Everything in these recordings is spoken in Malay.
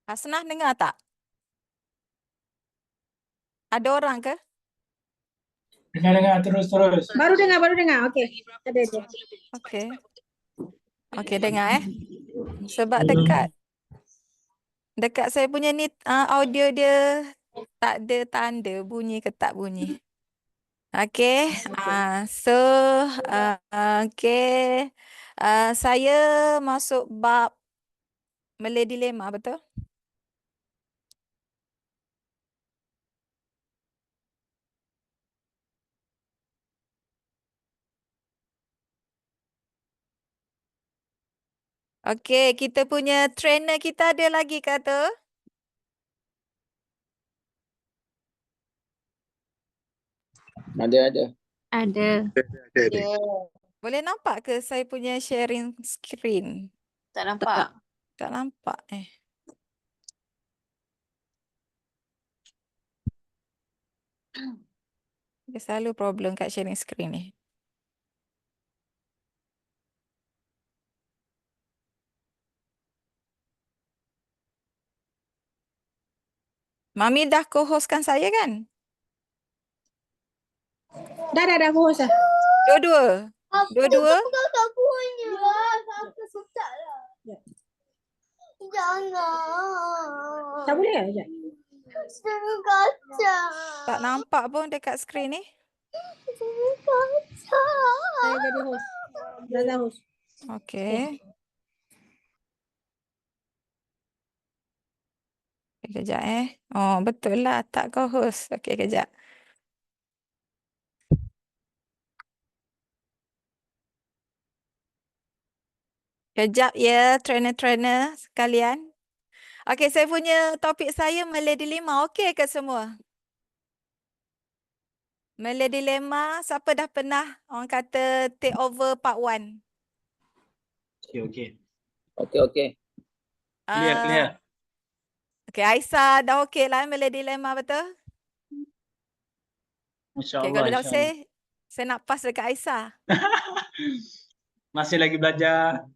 Hasnah dengar tak? Ada orang ke? Dengar terus. Baru dengar. Oke. Ada. Okey. Okey, dengar Sebab dekat saya punya ni audio dia tak ada tanda bunyi ke tak bunyi. Okey. So okey. Saya masuk bab Malay Dilemma, betul? Okey, kita punya trainer kita ada lagi ke tu? Ada. Ada. Boleh nampak ke saya punya sharing screen? Tak nampak. Tak nampak Dia selalu problem kat sharing screen ni. Mami dah co-hostkan saya kan? Dah aku host dah. Dua-dua? Dua-dua? Tak punya. Aku susah lah. Jangan. Tak boleh ke? Setengah kaca. Tak nampak pun dekat skrin ni. Setengah kaca. Saya jadi host. Dah host. Okey. Kejap Oh, betul lah. Tak co-host. Okey, kejap. Kejap ya, trainer-trainer sekalian. Okey, saya punya topik saya Malay Dilemma. Okey ke semua? Malay Dilemma, siapa dah pernah orang kata take over part 1? Okey. Clear. Okey, Aisyah dah okey lah Malay Dilemma, betul? Okey, kalau Masya-Allah. tak saya nak pass dekat Aisyah. Masih lagi belajar.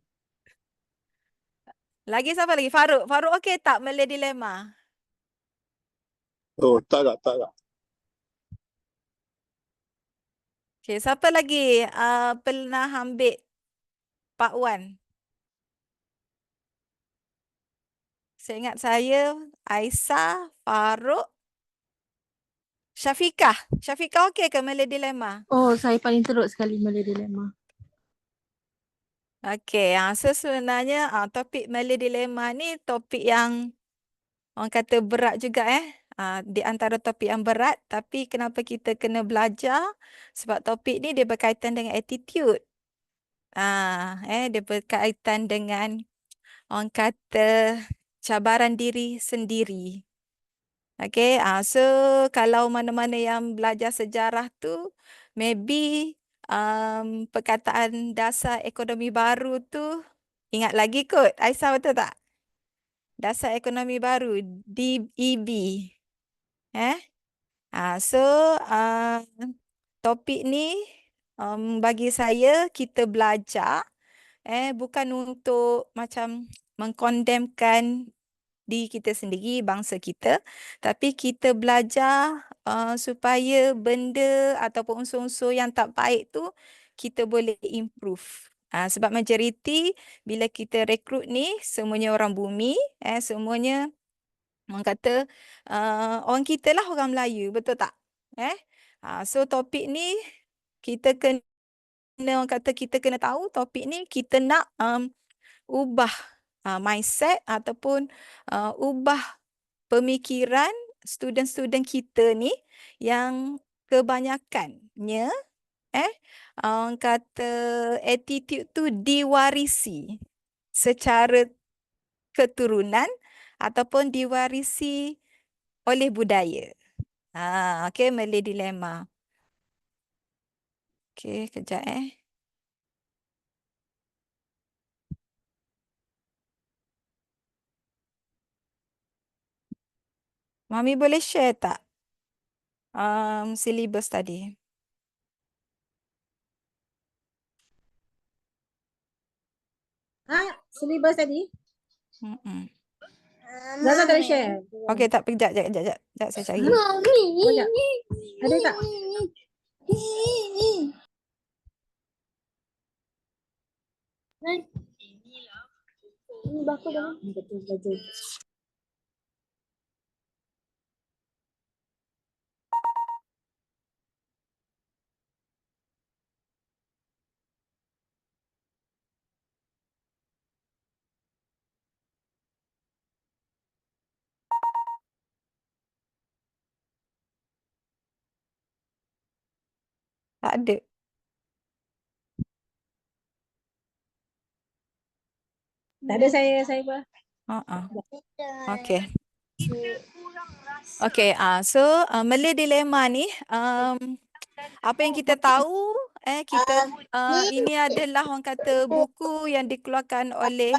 Lagi siapa lagi? Farouk. Farouk okey tak Malay Dilemma? Oh, tak. Okey, siapa lagi pernah ambil part 1? Saya ingat Aisyah, Farouk, Syafiqah. Syafiqah okey ke Malay Dilemma? Oh, saya paling teruk sekali Malay Dilemma. Okey, so sebenarnya topik Malay Dilemma ni topik yang orang kata berat juga di antara topik yang berat, tapi kenapa kita kena belajar? Sebab topik ni dia berkaitan dengan attitude. Dia berkaitan dengan orang kata cabaran diri sendiri. Okey, so kalau mana-mana yang belajar sejarah tu, maybe perkataan dasar ekonomi baru tu ingat lagi kot. Aisyah, betul tak? Dasar ekonomi baru, DEB. So topik ni bagi saya kita belajar bukan untuk macam mengkondemkan diri kita sendiri, bangsa kita, tapi kita belajar supaya benda ataupun unsur-unsur yang tak baik tu kita boleh improve. Sebab majoriti bila kita rekrut ni semuanya orang bumi, semuanya orang kata orang kita lah orang Melayu, betul tak? So topik ni kita kena orang kata kita kena tahu topik ni kita nak ubah mindset ataupun ubah pemikiran student-student kita ni yang kebanyakannya orang kata attitude tu diwarisi secara keturunan ataupun diwarisi oleh budaya. Okey, Malay Dilemma. Okey, kejap Mami boleh share tak syllabus tadi? Syllabus tadi? Zaza tak boleh share. Okey, tak, kejap, sekejap, saya cari. Mami. Banyak. Ada tak? Ini baku dah. Betul, betul. Tak ada. Tak ada saya apa. Okey. Okey, so Malay Dilemma ni apa yang kita tahu ini adalah orang kata buku yang dikeluarkan oleh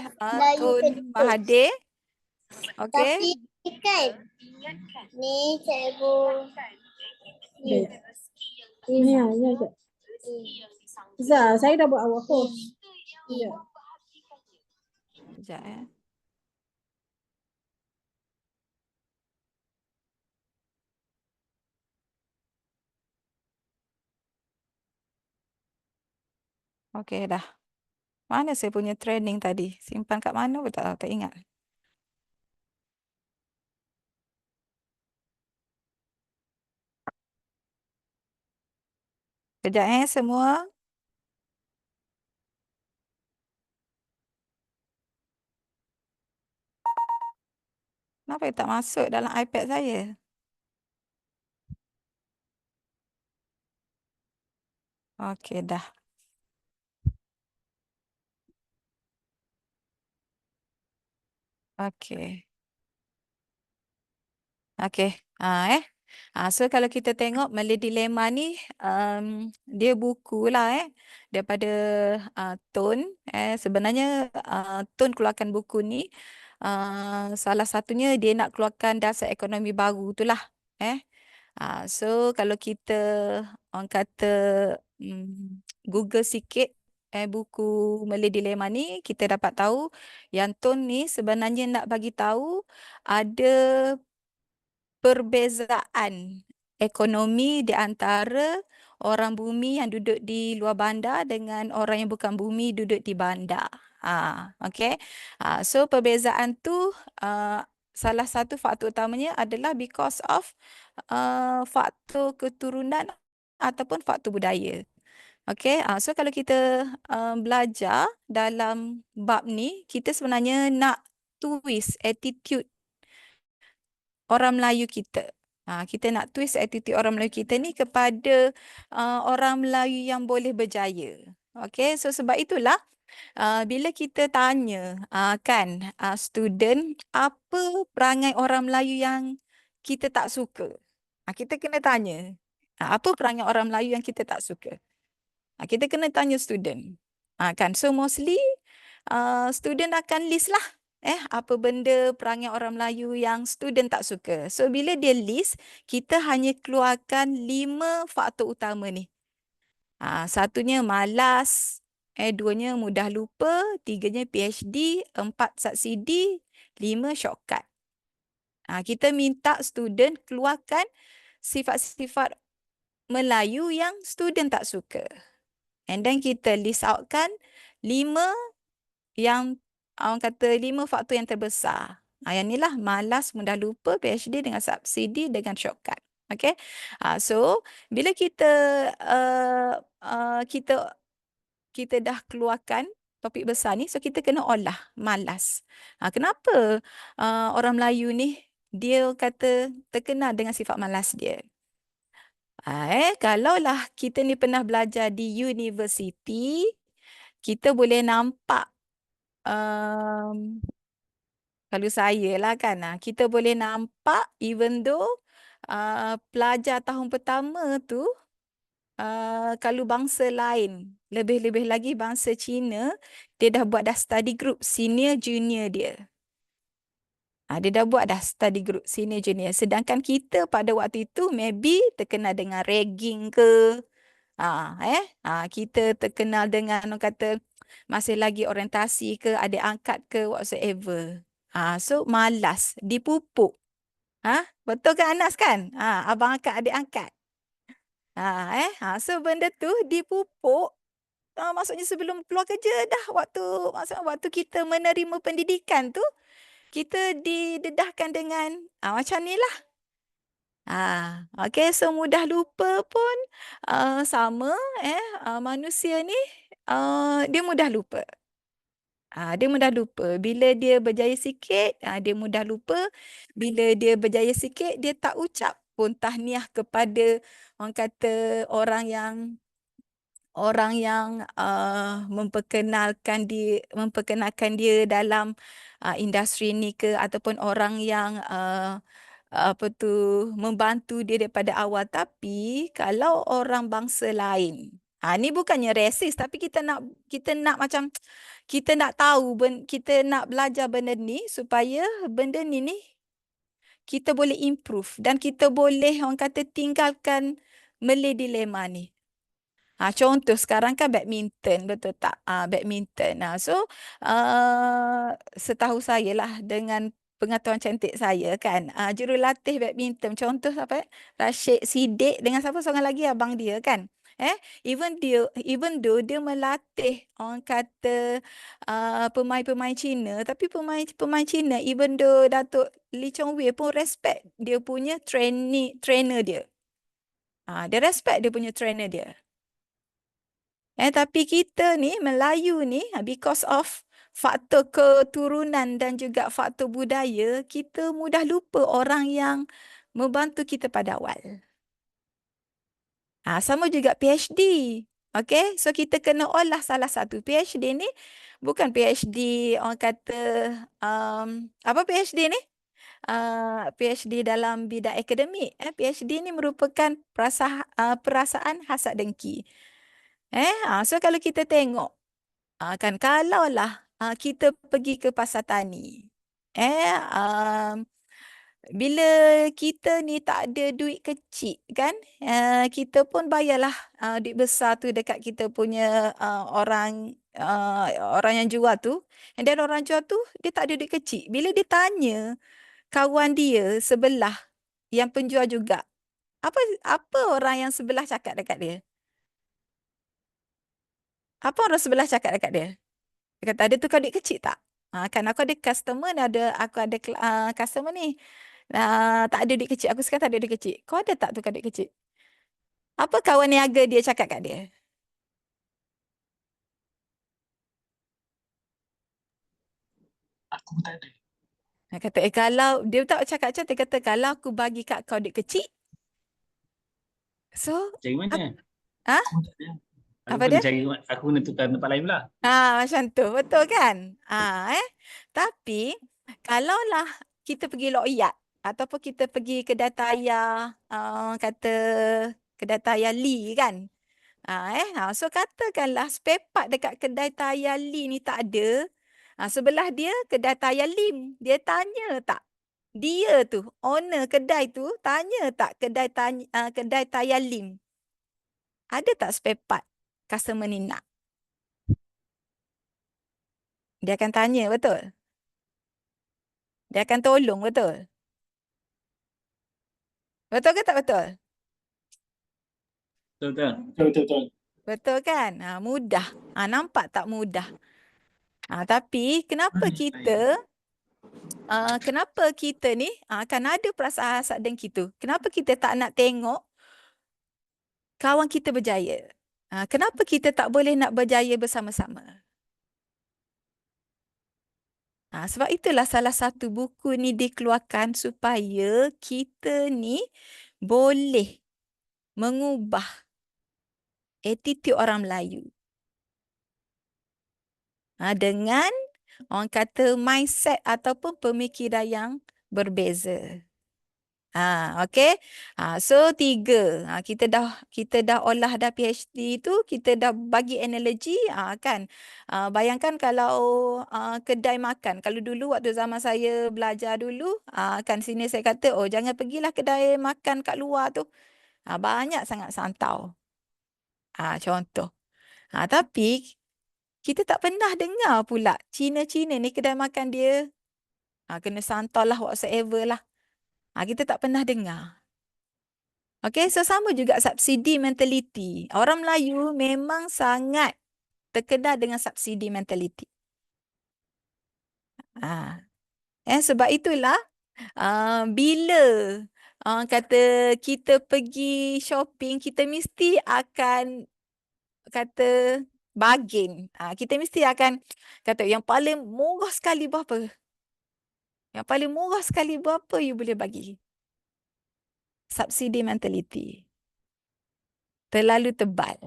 Tun Mahathir. Okey. Tapi kan ni cikgu Ni aja. Zah, saya dah buat awak host. Ya. Sekejap Okey dah. Mana saya punya training tadi? Simpan kat mana pun tak ingat. Kejap semua. Kenapa tak masuk dalam iPad saya? Okey dah. Okey. Okey. So kalau kita tengok Malay Dilemma ni dia buku lah daripada Tun. Sebenarnya Tun keluarkan buku ni salah satunya dia nak keluarkan dasar ekonomi baru itulah. So kalau kita orang kata Google sikit buku Malay Dilemma ni, kita dapat tahu yang Tun ni sebenarnya nak bagi tahu ada perbezaan ekonomi di antara orang bumi yang duduk di luar bandar dengan orang yang bukan bumi duduk di bandar. Okay. So perbezaan tu salah satu faktor utamanya adalah because of faktor keturunan ataupun faktor budaya. Okay. So kalau kita belajar dalam bab ni, kita sebenarnya nak twist attitude orang Melayu kita. Kita nak twist attitude orang Melayu kita ni kepada orang Melayu yang boleh berjaya. Okay, so sebab itulah bila kita tanya student apa perangai orang Melayu yang kita tak suka. Kita kena tanya apa perangai orang Melayu yang kita tak suka. Kita kena tanya student. So mostly student akan list lah apa benda perangai orang Melayu yang student tak suka. So bila dia list, kita hanya keluarkan 5 faktor utama ni. Satunya malas, duanya mudah lupa, 3nya PhD, 4 subsidi, 5 shortcut. Kita minta student keluarkan sifat-sifat Melayu yang student tak suka. And then kita list outkan 5 yang orang kata 5 faktor yang terbesar. Yang ni lah malas, mudah lupa, PhD dengan subsidi dengan shortcut. Okay. So bila kita kita dah keluarkan topik besar ni, so kita kena olah malas. Kenapa orang Melayu ni dia kata terkenal dengan sifat malas dia? Kalaulah kita ni pernah belajar di universiti, kita boleh nampak kalau saya lah kan, kita boleh nampak even though pelajar tahun pertama tu kalau bangsa lain, lebih-lebih lagi bangsa Cina, dia dah buat dah study group senior junior dia. Dia dah buat dah study group senior junior. Sedangkan kita pada waktu itu maybe terkenal dengan ragging ke. Kita terkenal dengan orang kata masih lagi orientasi ke, adik angkat ke, whatsoever. So malas, dipupuk. Betul kan Anas kan? Abang angkat, adik angkat. So benda tu dipupuk. Maksudnya sebelum keluar kerja dah maksudnya waktu kita menerima pendidikan tu, kita didedahkan dengan macam ni lah. Okay, so mudah lupa pun sama manusia ni dia mudah lupa. Dia mudah lupa. Bila dia berjaya sikit, dia mudah lupa. Bila dia berjaya sikit, dia tak ucap pun tahniah kepada orang kata orang yang memperkenalkan dia dalam industri ni ke, ataupun orang yang membantu dia daripada awal. Tapi kalau orang bangsa lain, ni bukannya resis, tapi kita nak macam kita nak tahu, kita nak belajar benda ni supaya benda ni kita boleh improve dan kita boleh orang kata tinggalkan dilema ni. Contoh sekarang kan badminton, betul tak? Badminton. So setahu saya lah dengan pengetahuan cantik saya kan, jurulatih badminton contoh apa? Rashid Siddiq dengan siapa seorang lagi abang dia kan. Even though dia melatih orang kata pemain-pemain Cina, tapi pemain Cina, even though Datuk Lee Chong Wei pun respect dia punya trainer dia. Dia respect dia punya trainer dia. Tapi kita ni, Melayu ni, because of faktor keturunan dan juga faktor budaya, kita mudah lupa orang yang membantu kita pada awal. Sama juga PhD. Okay, so kita kena olah salah satu. PhD ni bukan PhD orang kata, apa PhD ni? PhD dalam bidang akademik. PhD ni merupakan perasaan hasad dengki. So kalau kita tengok, kan kalaulah kita pergi ke pasar tani, bila kita ni tak ada duit kecil kan, kita pun bayarlah duit besar tu dekat kita punya orang yang jual tu. And then orang jual tu dia tak ada duit kecil. Bila dia tanya kawan dia sebelah yang penjual juga, apa orang yang sebelah cakap dekat dia? Apa orang sebelah cakap dekat dia? Dia kata, ada tukar duit kecil tak? Kan aku ada customer ni, aku ada customer ni. Tak ada duit kecil. Aku sekarang tak ada duit kecil. Kau ada tak tukar duit kecil? Apa kawan niaga dia cakap kat dia? Aku pun tak ada. Dia kata, kalau dia tak cakap macam, dia kata, kalau aku bagi kat kau duit kecil, so, Cari mana? Ha? Aku pun tak ada. Apa dia? Aku kena tukar tempat lain pula. Macam tu. Betul kan? Tapi, kalaulah kita pergi lokyat, ataupun kita pergi kedai tayar, kata kedai tayar Lee kan? So katakanlah spare part dekat kedai tayar Lee ni tak ada. Sebelah dia kedai tayar Lim. Dia tanya tak? Dia tu, owner kedai tu, tanya tak kedai tayar Lim? Ada tak spare part customer ni nak? Dia akan tanya, betul? Dia akan tolong, betul? Betul ke tak betul? Betul. Betul kan? Mudah. Nampak tak mudah? Tapi kenapa kita ni akan ada perasaan hasad dengki tu? Kenapa kita tak nak tengok kawan kita berjaya? Kenapa kita tak boleh nak berjaya bersama-sama? Sebab itulah salah satu buku ni dikeluarkan supaya kita ni boleh mengubah attitude orang Melayu. Dengan orang kata mindset ataupun pemikiran yang berbeza. Okay. So 3. Kita dah olah dah PhD tu, kita dah bagi analogi kan. Bayangkan kalau kedai makan. Kalau dulu waktu zaman saya belajar dulu, kan sini saya kata, jangan pergilah kedai makan kat luar tu. Banyak sangat santau. Contoh. Tapi kita tak pernah dengar pula Cina-Cina ni kedai makan dia Kena santar lah whatsoever lah. Kita tak pernah dengar. Okey, so sama juga subsidi mentality. Orang Melayu memang sangat terkenal dengan subsidi mentality. Sebab itulah bila kata kita pergi shopping, kita mesti akan kata bargain. Kita mesti akan kata yang paling murah sekali berapa? Yang paling murah sekali berapa you boleh bagi? Subsidi mentality. Terlalu tebal.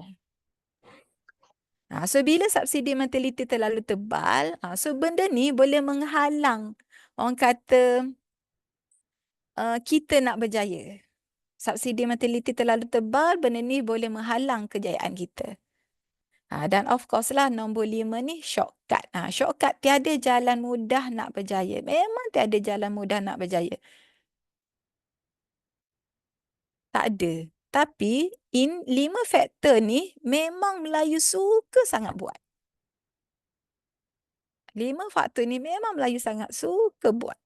So bila subsidi mentality terlalu tebal, so benda ni boleh menghalang orang kata kita nak berjaya. Subsidi mentality terlalu tebal, benda ni boleh menghalang kejayaan kita. Dan of course lah nombor 5 ni shortcut. Shortcut, tiada jalan mudah nak berjaya. Memang tiada jalan mudah nak berjaya. Tak ada. Tapi 5 faktor ni memang Melayu suka sangat buat. 5 faktor ni memang Melayu sangat suka buat.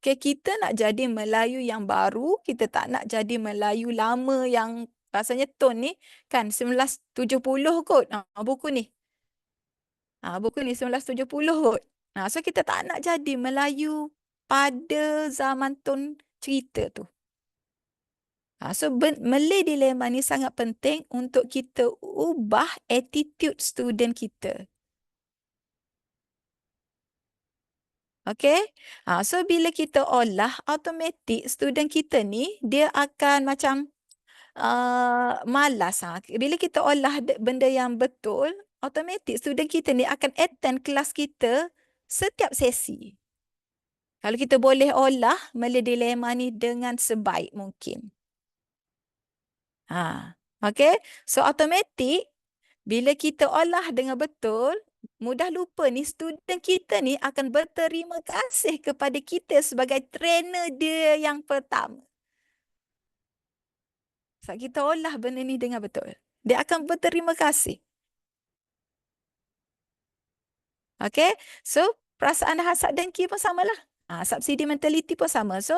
Okay, kita nak jadi Melayu yang baru, kita tak nak jadi Melayu lama yang rasanya tone ni kan 1970 kot buku ni. Buku ni 1970 kot. So kita tak nak jadi Melayu pada zaman Tun cerita tu. So Malay Dilemma ni sangat penting untuk kita ubah attitude student kita. Okay? So bila kita olah, automatik student kita ni dia akan macam malas. Bila kita olah benda yang betul, automatik student kita ni akan attend kelas kita setiap sesi. Kalau kita boleh olah Malay Dilemma ni dengan sebaik mungkin. Okay? So automatik bila kita olah dengan betul, mudah lupa ni student kita ni akan berterima kasih kepada kita sebagai trainer dia yang pertama. Sebab kita olah benda ni dengan betul. Dia akan berterima kasih. Okay? So perasaan hasad dengki pun samalah. Subsidi mentality pun sama. So,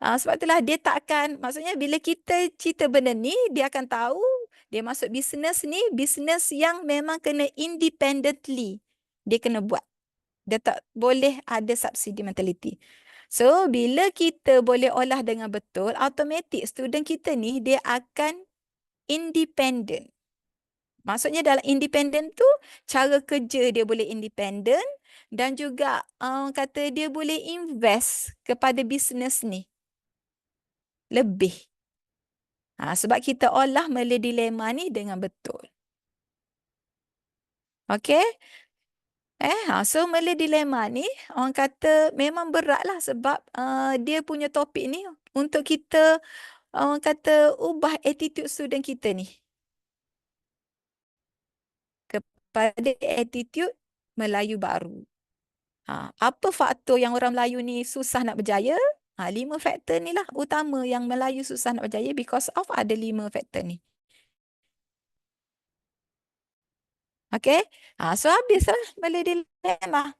sebab itulah dia tak akan, maksudnya bila kita cerita benda ni, dia akan tahu dia masuk bisnes ni, bisnes yang memang kena independently. Dia kena buat. Dia tak boleh ada subsidi mentality. So, bila kita boleh olah dengan betul, automatik student kita ni, dia akan independent. Maksudnya dalam independent tu, cara kerja dia boleh independent dan juga kata dia boleh invest kepada bisnes ni. Lebih. Sebab kita olah Malay Dilemma ni dengan betul. Okay? So Malay Dilemma ni orang kata memang berat lah sebab dia punya topik ni untuk kita orang kata ubah attitude student kita ni. Kepada attitude Melayu baru. Apa faktor yang orang Melayu ni susah nak berjaya? 5 faktor ni lah utama yang Melayu susah nak berjaya because of ada 5 faktor ni. Okay? So habislah Malay Dilemma.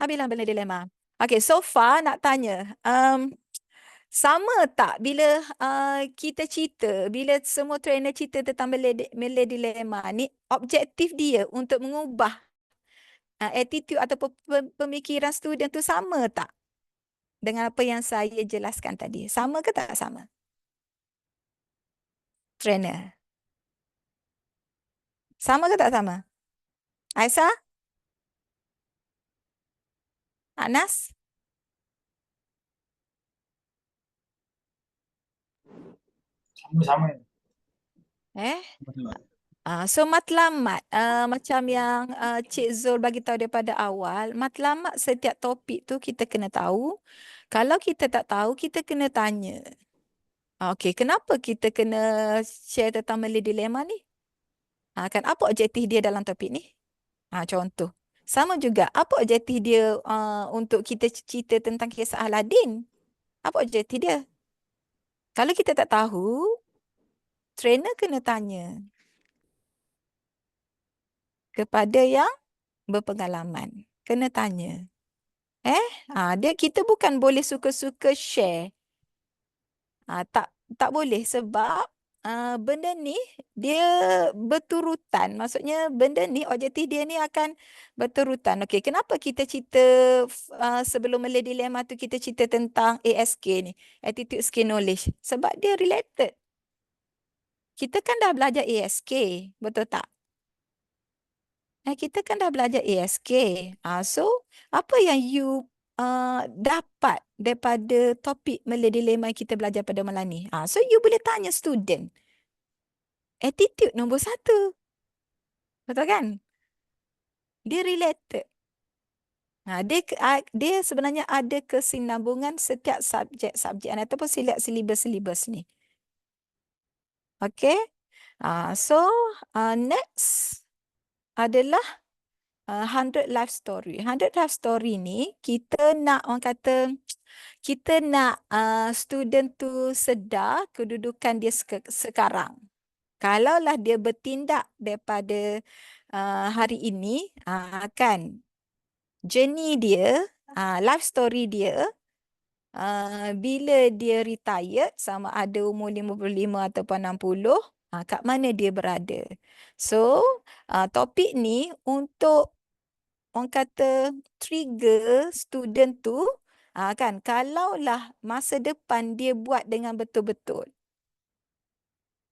Habislah Malay Dilemma. Okay, so far nak tanya. Sama tak bila kita cerita, bila semua trainer cerita tentang Malay Dilemma ni, objektif dia untuk mengubah attitude atau pemikiran student tu sama tak dengan apa yang saya jelaskan tadi? Sama ke tak sama? Trainer. Sama ke tak sama? Aisyah? Anas? Sama-sama. So matlamat macam yang Cik Zul bagi tahu daripada awal, matlamat setiap topik tu kita kena tahu. Kalau kita tak tahu, kita kena tanya. Okey, kenapa kita kena share tentang Malay Dilemma ni? Kan apa objektif dia dalam topik ni? Contoh. Sama juga, apa objektif dia untuk kita cerita tentang kisah Aladin? Apa objektif dia? Kalau kita tak tahu, trainer kena tanya kepada yang berpengalaman. Kena tanya. Kita bukan boleh suka-suka share. Tak boleh sebab benda ni dia berturutan. Maksudnya benda ni objektif dia ni akan berturutan. Okey, kenapa kita cerita sebelum Malay Dilemma tu kita cerita tentang ASK ni, Attitude Skill Knowledge, sebab dia related. Kita kan dah belajar ASK, betul tak? Kita kan dah belajar ASK. So apa yang you dapat daripada topik Malay Dilemma yang kita belajar pada malam ni? So you boleh tanya student. Attitude nombor 1. Betul kan? Dia related. Dia sebenarnya ada kesinambungan setiap subjek-subjek ataupun silibus-silibus ni. Okay? So next adalah 100 life story. 100 life story ni kita nak, orang kata, kita nak student tu sedar kedudukan dia sekarang. Kalaulah dia bertindak daripada hari ini, kan, journey dia, life story dia, bila dia retired, sama ada umur 55 ataupun 60, kat mana dia berada. So, topik ni untuk, orang kata, trigger student tu, kan, kalaulah masa depan dia buat dengan betul-betul,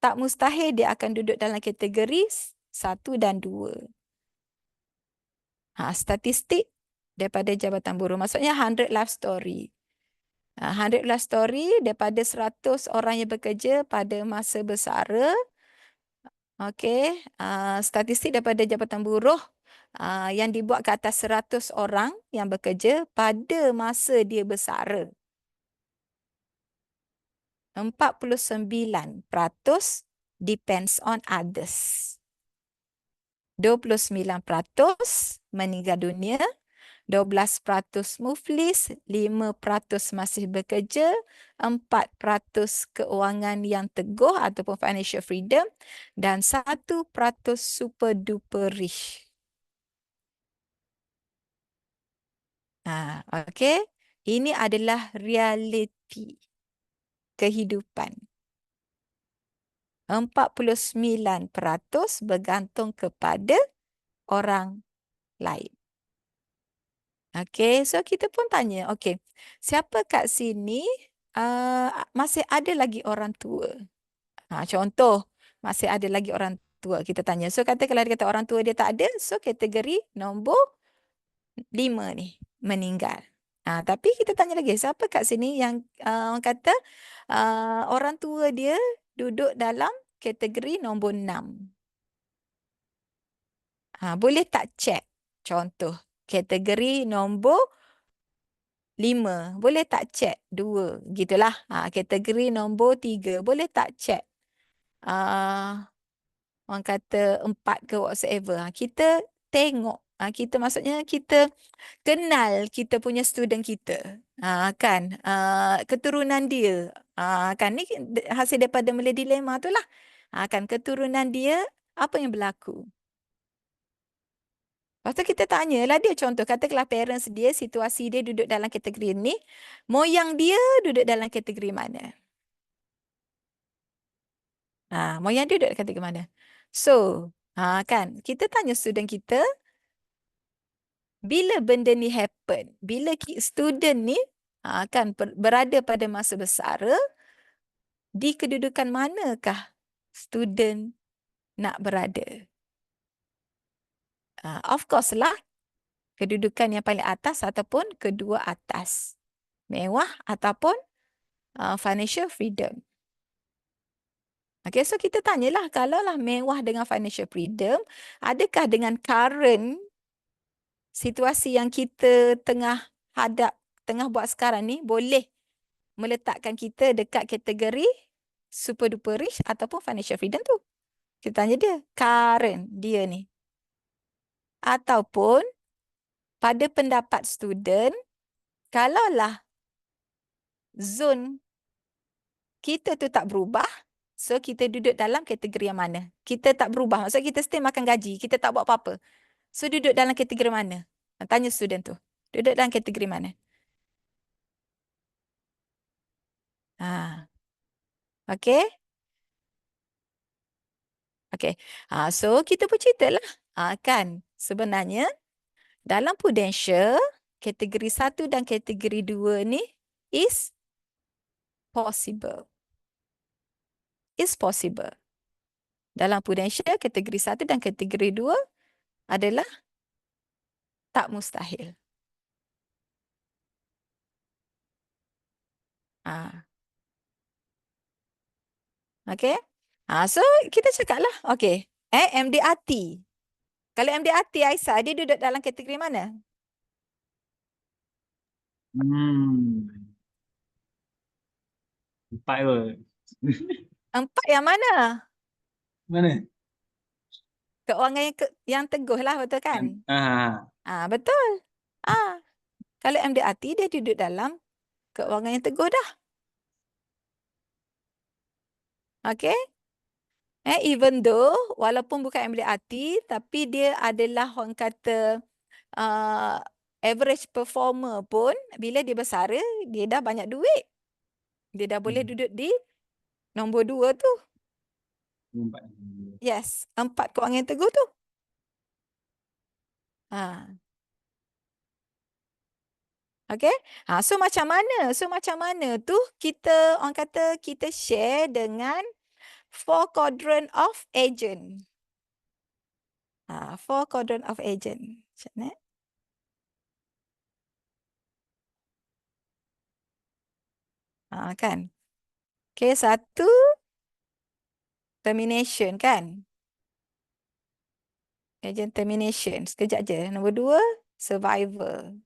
tak mustahil dia akan duduk dalam kategori 1 dan 2. Statistik daripada Jabatan Buruh. Maksudnya 100 life story. 100 life story daripada 100 orang yang bekerja pada masa bersara. Okey, statistik daripada Jabatan Buruh yang dibuat ke atas 100 orang yang bekerja pada masa dia bersara. 49% depends on others. 29% meninggal dunia, 12% muflis, 5% masih bekerja, 4% keuangan yang teguh ataupun financial freedom, dan 1% super duper rich. Okey, ini adalah realiti kehidupan. 49% bergantung kepada orang lain. Okey, so kita pun tanya, okey, siapa kat sini masih ada lagi orang tua? Contoh, masih ada lagi orang tua, kita tanya. So kata kalau dia kata orang tua dia tak ada, so kategori nombor 5 ni, meninggal. Tapi kita tanya lagi, siapa kat sini yang orang kata orang tua dia duduk dalam kategori nombor 6? Boleh tak check? Contoh, kategori nombor 5. Boleh tak check? 2. Gitulah. Kategori nombor 3. Boleh tak check? Orang kata 4 ke whatsoever. Kita tengok. Kita maksudnya kita kenal kita punya student kita. Kan? Keturunan dia. Kan? Ni hasil daripada Malay Dilemma tu lah. Kan? Keturunan dia, apa yang berlaku? Lepas tu kita tanyalah dia, contoh, katakanlah parents dia, situasi dia duduk dalam kategori ni, moyang dia duduk dalam kategori mana? Moyang dia duduk dalam kategori mana? So, kan, kita tanya student kita, bila benda ni happen, bila student ni kan berada pada masa bersara, di kedudukan manakah student nak berada? Of course lah, kedudukan yang paling atas ataupun kedua atas. Mewah ataupun financial freedom. Okay, so kita tanyalah, kalaulah mewah dengan financial freedom, adakah dengan current situasi yang kita tengah buat sekarang ni, boleh meletakkan kita dekat kategori super duper rich ataupun financial freedom tu? Kita tanya dia, current dia ni. Ataupun pada pendapat student, kalaulah zone kita tu tak berubah, so kita duduk dalam kategori yang mana? Kita tak berubah, maksudnya kita still makan gaji, kita tak buat apa-apa. So, duduk dalam kategori mana? Tanya student tu. Duduk dalam kategori mana? Okay. Okay. So, kita pun cerita lah. Kan, sebenarnya dalam Prudential, kategori 1 dan kategori 2 ni is possible. Is possible. Dalam Prudential, kategori 1 dan kategori 2 adalah tak mustahil. Okay. So, kita cakap lah. Okay. MDRT. Kalau MDRT, Aisyah, dia duduk dalam kategori mana? Empat kot. 4 yang mana? Mana? Keuangan yang teguh lah, betul kan? Betul. Kalau MDRT, dia duduk dalam keuangan yang teguh dah. Okay. Even though, walaupun bukan MDRT, tapi dia adalah orang kata average performer pun, bila dia bersara, dia dah banyak duit. Dia dah boleh duduk di nombor 2 tu. Yes, 4 keuangan yang teguh tu. Okay. So macam mana? So macam mana tu kita, orang kata kita share dengan 4 quadrant of agent. 4 quadrant of agent. Macam mana? Kan? Okay, 1 termination kan? Agent termination. Sekejap je. Nombor 2, survival.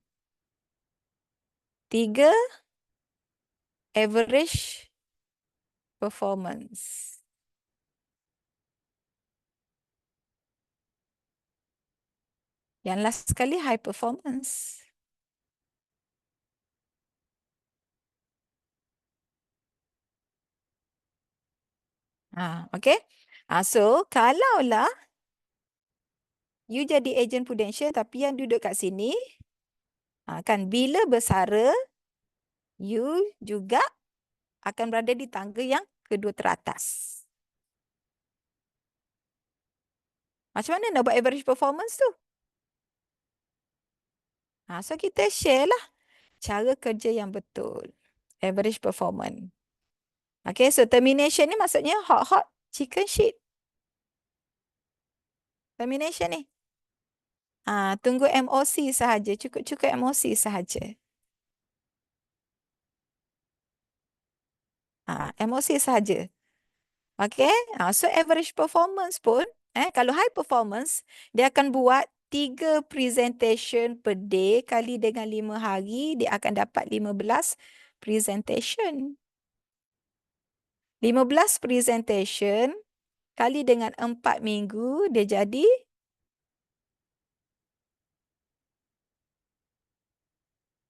3, average performance. Yang last sekali, high performance. Okay. So, kalaulah you jadi agent Prudential tapi yang duduk kat sini, kan bila bersara, you juga akan berada di tangga yang kedua teratas. Macam mana nak buat average performance tu? So, kita share lah cara kerja yang betul. Average performance. Okay, so termination ni maksudnya hot chicken shit. Termination ni. Tunggu MOC sahaja. Cukup MOC sahaja. MOC sahaja. Okay. So average performance pun, kalau high performance, dia akan buat 3 presentation per day kali dengan 5 hari, dia akan dapat 15 presentation. 15 presentation kali dengan 4 minggu, dia jadi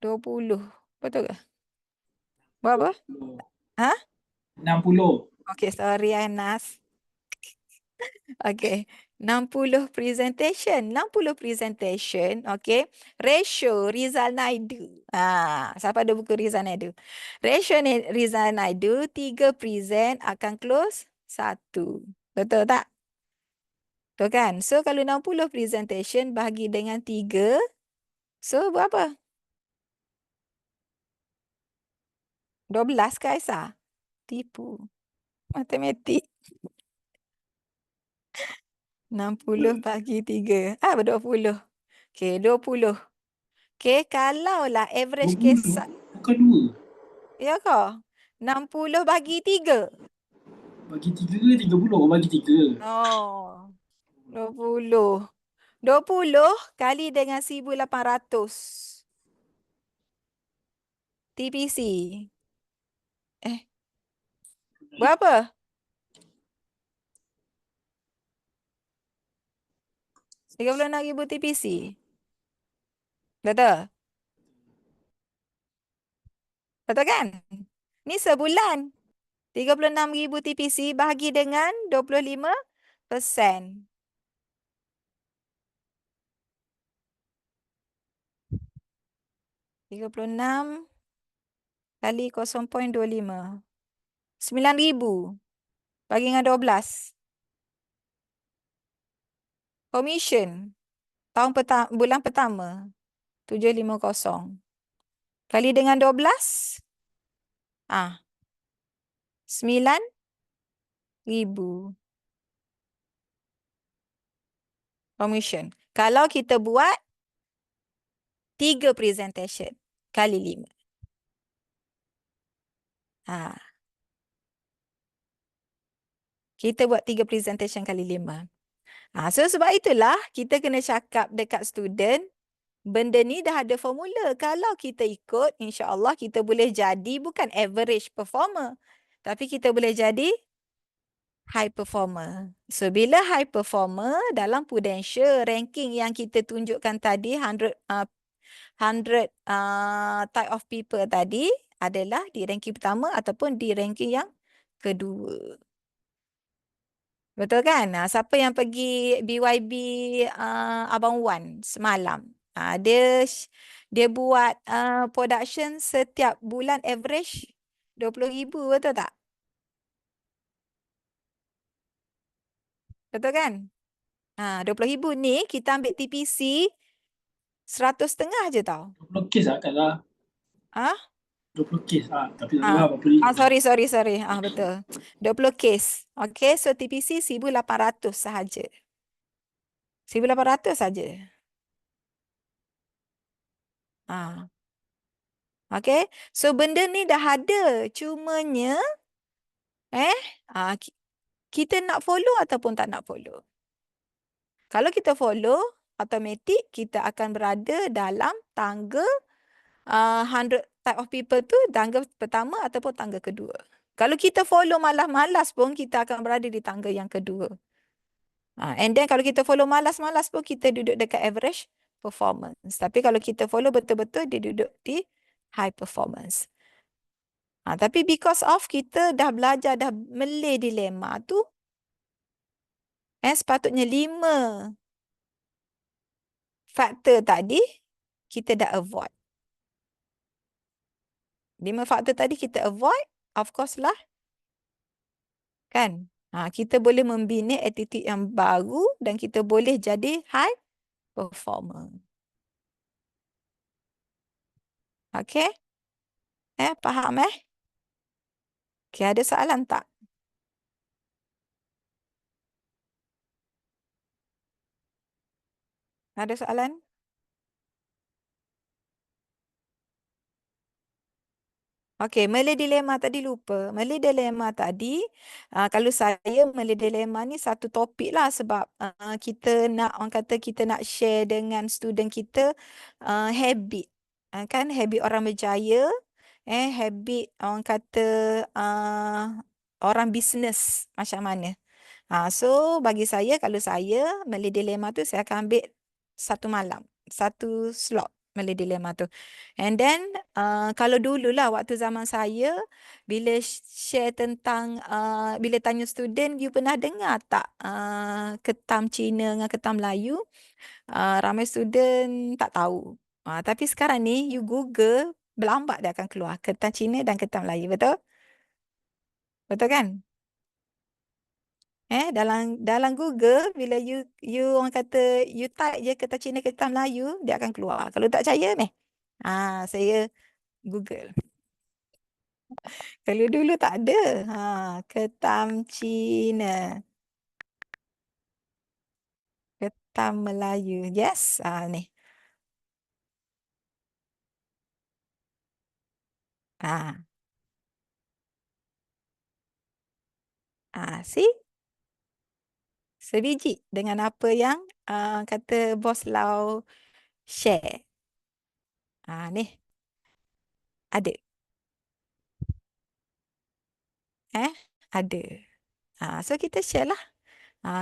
20. Betul ke? Berapa? 60. Okay, sorry Anas. Okay, 60 presentation. 60 presentation, okay. Ratio Rizal Naidu. Siapa ada buku Rizal Naidu? Ratio Rizal Naidu, 3 present akan close 1. Betul tak? Betul kan? So, kalau 60 presentation bahagi dengan 3, so berapa? 12 ke Aisyah? Tipu. Matematik. 60 bagi 3. 20. Okay, 20. Okay, kalaulah average 20. case... Bukan 2. Ya ke? 60 bagi 3. Bagi 3 ke 30? Bagi 3. Oh, 20. 20 kali dengan 1,800. TPC. Berapa? 36,000 TPC. Betul? Betul kan? Ni sebulan. 36,000 TPC bahagi dengan 25%. 36 kali 0.25. 9,000. Bagi dengan 12. Commission. Bulan pertama. 750. Kali dengan 12. 9,000. Commission. Kalau kita buat 3 presentation kali 5. Kita buat 3 presentation kali 5. So sebab itulah kita kena cakap dekat student, benda ni dah ada formula. Kalau kita ikut, insya-Allah kita boleh jadi bukan average performer, tapi kita boleh jadi high performer. So bila high performer dalam Prudential ranking yang kita tunjukkan tadi 100 type of people tadi adalah di ranking pertama ataupun di ranking yang kedua. Betul kan? Siapa yang pergi BYB Abang Wan semalam? Dia buat production setiap bulan average 20,000, betul tak? Betul kan? 20,000 ni kita ambil TPC 100.5 je tau. 20 kes lah Kak Zah. 20 kes. Tapi tak tahu lah berapa ribu. Sorry. Betul. 20 kes. Okay, so TPC 1,800 sahaja. 1,800 saja. Okay, so benda ni dah ada. Cumanya, kita nak follow ataupun tak nak follow. Kalau kita follow, automatik kita akan berada dalam tangga 100 type of people tu, tangga pertama ataupun tangga kedua. Kalau kita follow malas-malas pun, kita akan berada di tangga yang kedua. And then kalau kita follow malas-malas pun, kita duduk dekat average performance. Tapi kalau kita follow betul-betul, dia duduk di high performance. Tapi because of kita dah belajar, dah melih dilema tu, sepatutnya 5 faktor tadi, kita dah avoid. 5 faktor tadi kita avoid, of course lah. Kan? Kita boleh membina attitude yang baru dan kita boleh jadi high performer. Okay? Faham Okay, ada soalan tak? Ada soalan? Okey, Malay Dilemma tadi lupa. Malay Dilemma tadi, kalau saya, Malay Dilemma ni satu topik lah sebab kita nak, orang kata kita nak share dengan student kita habit. Kan, habit orang berjaya, habit orang kata orang bisnes macam mana. So, bagi saya, kalau saya, Malay Dilemma tu saya akan ambil satu malam, satu slot Malay Dilemma tu. And then, kalau dululah waktu zaman saya, bila share tentang, bila tanya student, you pernah dengar tak ketam Cina dengan ketam Melayu? Ramai student tak tahu. Tapi sekarang ni, you Google, berlambat dia akan keluar ketam Cina dan ketam Melayu, betul? Betul kan? Dalam Google, bila you orang kata, you type je ketam Cina, ketam Melayu, dia akan keluar. Kalau tak percaya, saya Google. Kalau dulu tak ada. Ketam Cina. Ketam Melayu. Yes. Ni. See? Sebiji dengan apa yang kata Bos Lau share. Ni. Ada. Ada. So kita share lah.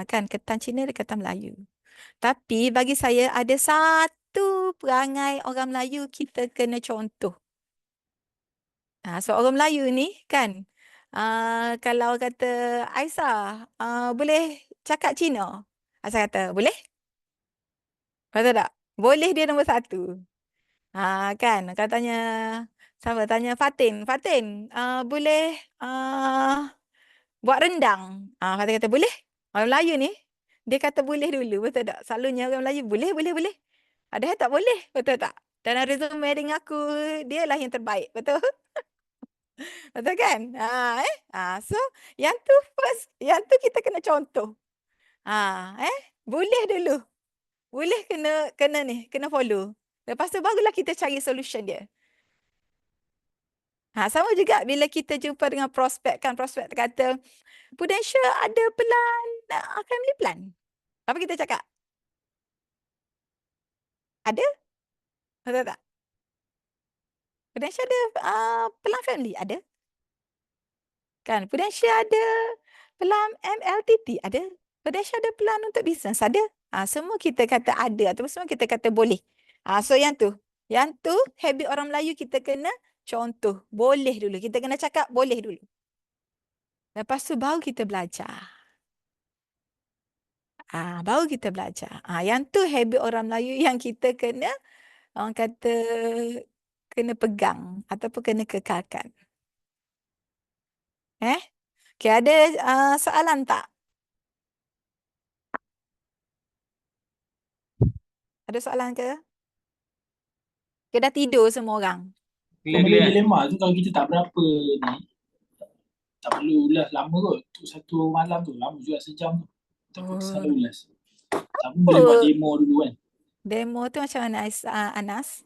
Kan ketam Cina dan ketam Melayu. Tapi bagi saya ada satu perangai orang Melayu kita kena contoh. So orang Melayu ni kan, kalau kata Aisyah, boleh cakap Cina? Aisyah kata, boleh? Betul tak? Boleh dia nombor 1. Kan kau tanya siapa tanya Fatin. Fatin, boleh buat rendang. Fatin kata boleh. Orang Melayu ni dia kata boleh dulu, betul tak? Selalunya orang Melayu boleh, boleh, boleh. Ada yang tak boleh, betul tak? Dan resume dengan aku, dia lah yang terbaik, betul? Betul kan? So yang tu first, yang tu kita kena contoh. Boleh dulu. Boleh kena ni, kena follow. Lepas tu barulah kita cari solution dia. Sama juga bila kita jumpa dengan prospek kan, prospek kata Prudential ada pelan family plan. Apa kita cakap? Ada? Betul tak? Prudential ada pelan family? Ada? Kan? Prudential ada pelan MLTT? Ada? Prudential ada pelan untuk bisnes? Ada? Semua kita kata ada ataupun semua kita kata boleh. So yang tu habit orang Melayu kita kena contoh. Boleh dulu. Kita kena cakap boleh dulu. Lepas tu baru kita belajar. Baru kita belajar. Yang tu habit orang Melayu yang kita kena, orang kata, kena pegang ataupun kena kekalkan. Okay, ada soalan tak? Ada soalan ke? Ke dah tidur semua orang? Benda dilema tu kalau kita tak berapa ni, tak perlu ulas lama kot. Untuk satu malam tu, lama juga sejam tu. Tak perlu salah ulas. Tapi boleh buat demo dulu kan. Demo tu macam mana Anas?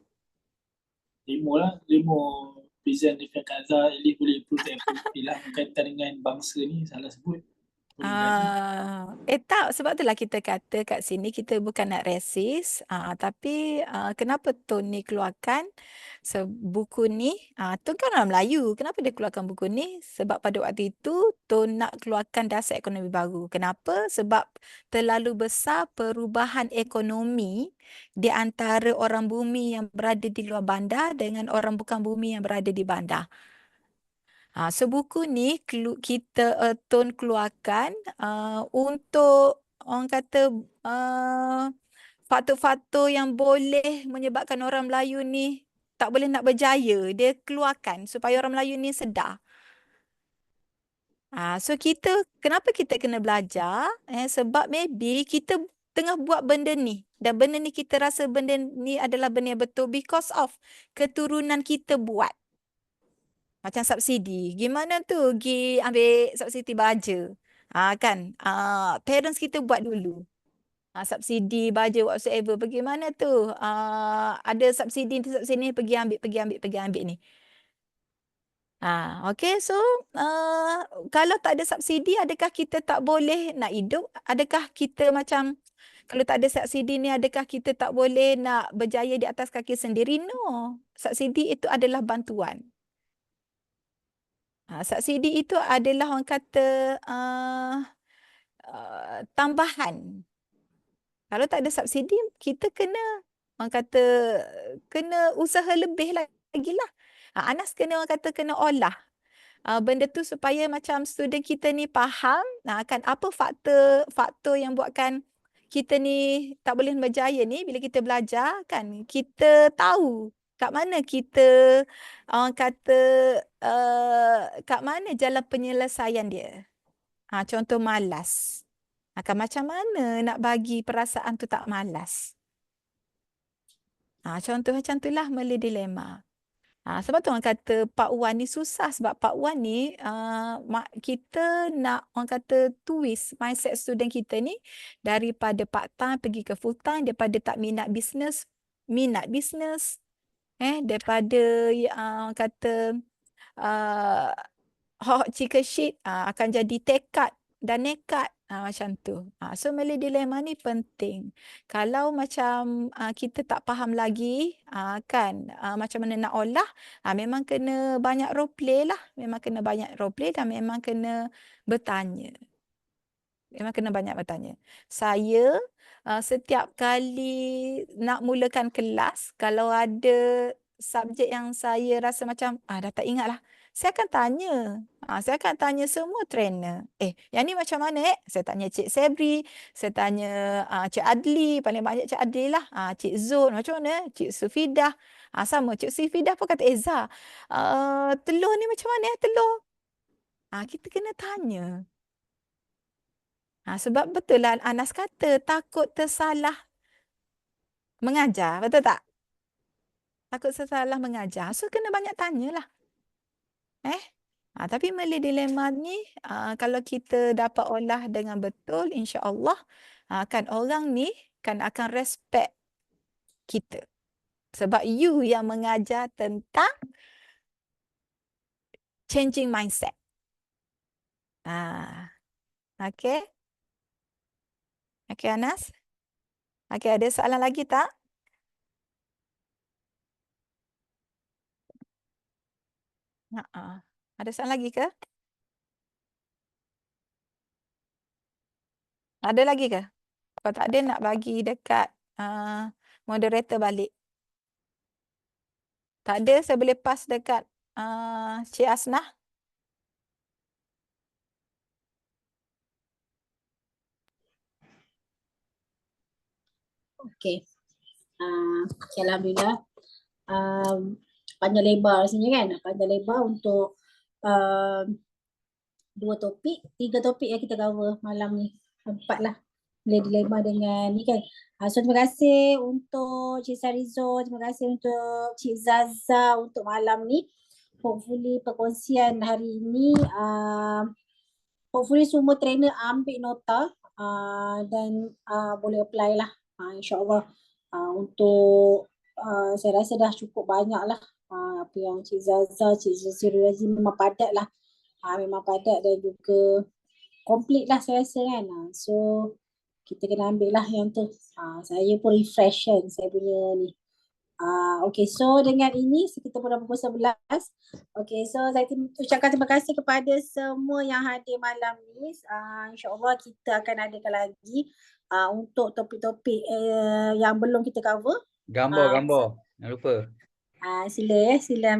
Demo lah, demo present dekat Kaza, at least boleh protect lah berkaitan dengan bangsa ni, salah sebut. Tak, sebab itulah kita kata kat sini kita bukan nak resis, tapi kenapa Tun ni keluarkan buku ni? Tun kan orang Melayu, kenapa dia keluarkan buku ni? Sebab pada waktu itu Tun nak keluarkan dasar ekonomi baru. Kenapa? Sebab terlalu besar perubahan ekonomi di antara orang bumi yang berada di luar bandar dengan orang bukan bumi yang berada di bandar. So buku ni kita Tun keluarkan untuk orang kata faktor-faktor yang boleh menyebabkan orang Melayu ni tak boleh nak berjaya. Dia keluarkan supaya orang Melayu ni sedar. So kenapa kita kena belajar? Sebab maybe kita tengah buat benda ni. Dan benda ni kita rasa benda ni adalah benda yang betul because of keturunan kita buat. Macam subsidi. Gimana tu pergi ambil subsidi baja? Kan? Parents kita buat dulu. Subsidi baja whatsoever. Bagaimana tu? Ada subsidi ni pergi ambil ni. Okay, so kalau tak ada subsidi, adakah kita tak boleh nak hidup? Adakah kita macam kalau tak ada subsidi ni, adakah kita tak boleh nak berjaya di atas kaki sendiri? No. Subsidi itu adalah bantuan. Subsidi itu adalah orang kata tambahan. Kalau tak ada subsidi, kita kena orang kata kena usaha lebih lagi lah. Anas kena orang kata kena olah benda tu supaya macam student kita ni faham kan apa faktor yang buatkan kita ni tak boleh berjaya ni. Bila kita belajar kan kita tahu kat mana kita orang kata kat mana jalan penyelesaian dia. Contoh malas. Macam mana nak bagi perasaan tu tak malas. Contoh macam itulah dilema. Sebab tu orang kata Pak Wan ni susah sebab Pak Wan ni kita nak orang kata twist mindset student kita ni daripada part time pergi ke full time, daripada tak minat bisnes daripada orang kata hot chicken shit akan jadi tekad dan nekat macam tu. So dilema ni penting. Kalau macam kita tak faham lagi kan macam mana nak olah, memang kena banyak role play lah. Memang kena banyak role play dan memang kena bertanya. Memang kena banyak bertanya. Saya setiap kali nak mulakan kelas, kalau ada subjek yang saya rasa macam dah tak ingat lah. saya akan tanya. Saya akan tanya semua trainer. Yang ni macam mana Saya tanya Cik Sabri, saya tanya Cik Adli, paling banyak Cik Adli lah. Cik Zul, macam mana? Cik Sufidah. Sama, Cik Sufidah pun kata, Eza, telur ni macam mana telur? Kita kena tanya. Sebab betul lah Anas kata, takut tersalah mengajar. Betul tak? Takut tersalah mengajar. So, kena banyak tanyalah. Tapi Malay Dilemma ni, kalau kita dapat olah dengan betul, insya-Allah, kan orang ni kan akan respect kita. Sebab you yang mengajar tentang changing mindset. Okey. Okey, Anas. Okey, ada soalan lagi tak? Ada soalan lagi ke? Ada lagi ke? Kalau tak ada, nak bagi dekat moderator balik. Tak ada, saya boleh pass dekat Cik Asnah. Okey. Alhamdulillah. Panjang lebar rasanya kan. Panjang lebar untuk 2 topik, 3 topik yang kita cover malam ni. 4 lah. Malay Dilemma dengan ni kan. So terima kasih untuk Cik Sarizo, terima kasih untuk Cik Zaza untuk malam ni. Hopefully perkongsian hari ini hopefully semua trainer ambil nota dan boleh apply lah. InsyaAllah untuk saya rasa dah cukup banyak lah apa yang Cik Zaza, Cik Zazirul Razim memang padat lah. Memang padat dan juga complete lah saya rasa kan. So kita kena ambil lah yang tu. Saya pun refresh kan saya punya ni. Okay, so dengan ini kita pun dah pukul 11. Okay, so saya ucapkan terima kasih kepada semua yang hadir malam ni. InsyaAllah kita akan adakan lagi untuk topik-topik yang belum kita cover. Gambar. Jangan lupa. Sila ambil